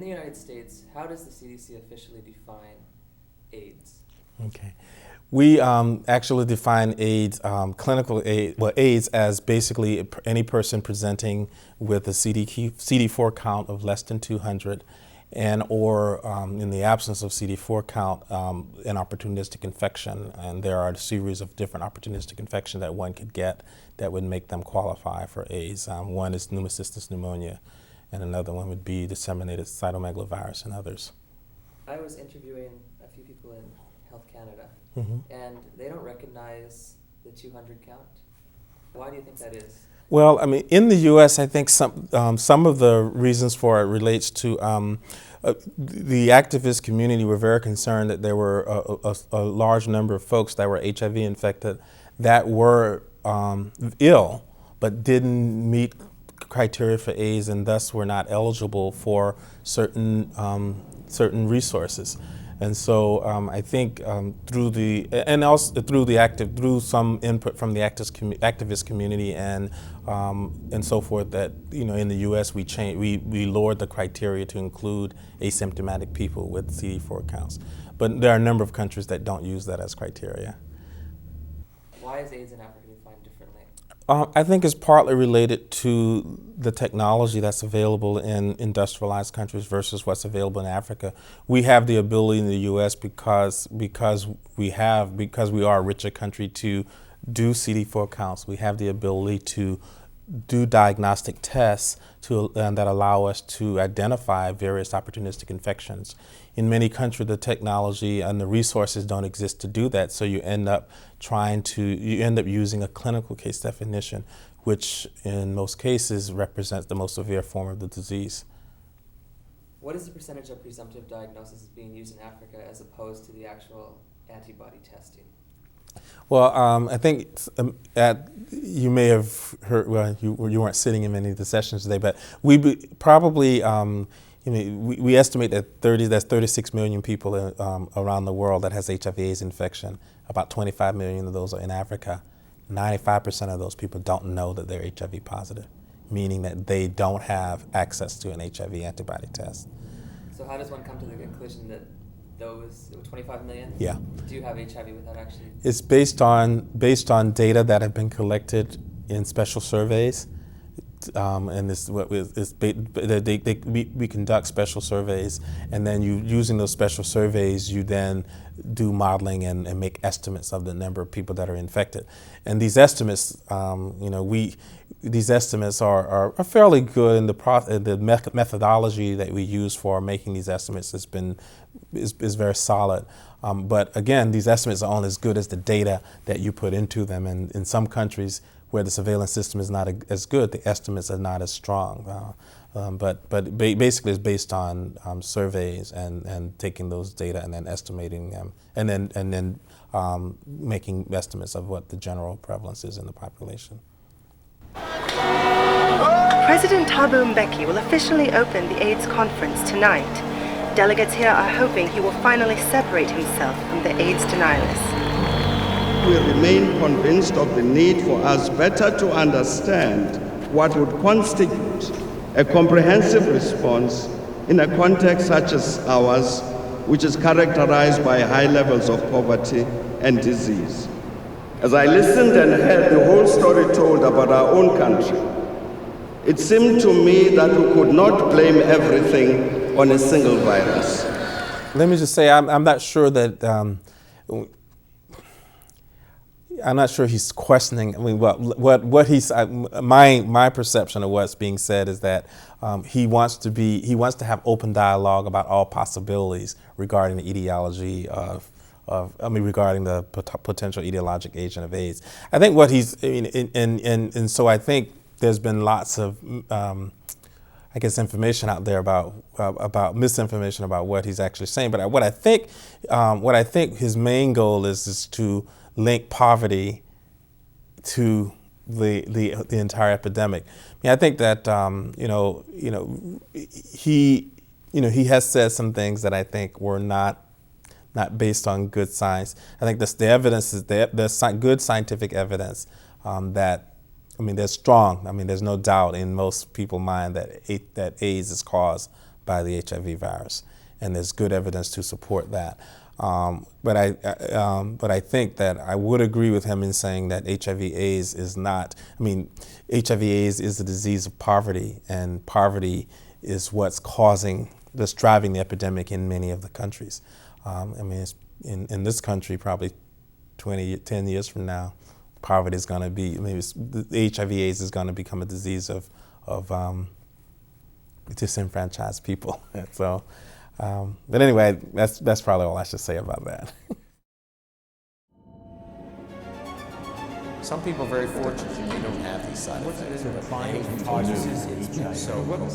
the United States, how does the CDC officially define AIDS? Okay. We actually define AIDS, AIDS as basically any person presenting with a CD4 count of less than 200 and or in the absence of CD4 count, an opportunistic infection. And there are a series of different opportunistic infections that one could get that would make them qualify for AIDS. One is pneumocystis pneumonia, and another one would be disseminated cytomegalovirus and others. I was interviewing a few people in Health Canada, and they don't recognize the 200 count. Why do you think that is? Well, I mean, in the U.S., I think some of the reasons for it relates to the activist community were very concerned that there were a large number of folks that were HIV infected that were ill but didn't meet criteria for AIDS and thus were not eligible for certain resources. And so I think through some input from the activist community and so forth, that in the U.S. we lowered the criteria to include asymptomatic people with CD4 counts, but there are a number of countries that don't use that as criteria. Why is AIDS in Africa defined differently? I think it's partly related to the technology that's available in industrialized countries versus what's available in Africa. We have the ability in the U.S. because we are a richer country to do CD4 counts. We have the ability to do diagnostic tests that allow us to identify various opportunistic infections. In many countries, the technology and the resources don't exist to do that, so you end up using a clinical case definition, which in most cases represents the most severe form of the disease. What is the percentage of presumptive diagnosis being used in Africa as opposed to the actual antibody testing? Well, I think you may have heard, well, you weren't sitting in many of the sessions today, but we probably, we estimate that that's 36 million people around the world that has HIV/AIDS infection. About 25 million of those are in Africa. 95% of those people don't know that they're HIV positive, meaning that they don't have access to an HIV antibody test. So how does one come to the conclusion that those 25 million do have HIV without actually? It's based on data that have been collected in special surveys, and we conduct special surveys, and then using those special surveys, you then do modeling and make estimates of the number of people that are infected. And these estimates, these estimates are fairly good, and the methodology that we use for making these estimates is very solid. But again, these estimates are only as good as the data that you put into them. And in some countries where the surveillance system is not as good, the estimates are not as strong. But basically, it's based on surveys and taking those data and then estimating them, and then making estimates of what the general prevalence is in the population. President Thabo Mbeki will officially open the AIDS conference tonight. Delegates here are hoping he will finally separate himself from the AIDS denialists. We remain convinced of the need for us better to understand what would constitute a comprehensive response in a context such as ours, which is characterized by high levels of poverty and disease. As I listened and heard the whole story told about our own country, it seemed to me that we could not blame everything on a single virus. Let me just say, I'm not sure that I'm not sure he's questioning. I mean, what he's my perception of what's being said is that he wants to have open dialogue about all possibilities regarding the etiology regarding the potential etiologic agent of AIDS. I think what he's, and so I think there's been lots of information out there about misinformation about what he's actually saying. But what I think his main goal is to link poverty to the entire epidemic. I mean, I think that he has said some things that I think were not based on good science. I think the evidence is there's good scientific evidence there's strong. I mean, there's no doubt in most people's mind that AIDS is caused by the HIV virus, and there's good evidence to support that. But I think that I would agree with him in saying that HIV/AIDS is not. I mean, HIV/AIDS is a disease of poverty, and poverty is what's driving the epidemic in many of the countries. I mean, in this country, probably 10 years from now, poverty is going to be, the HIV/AIDS is going to become a disease of disenfranchised people. So, but anyway, that's probably all I should say about that. Some people are very fortunate that they don't have these side effects. But finding hypothesis is so prolonged.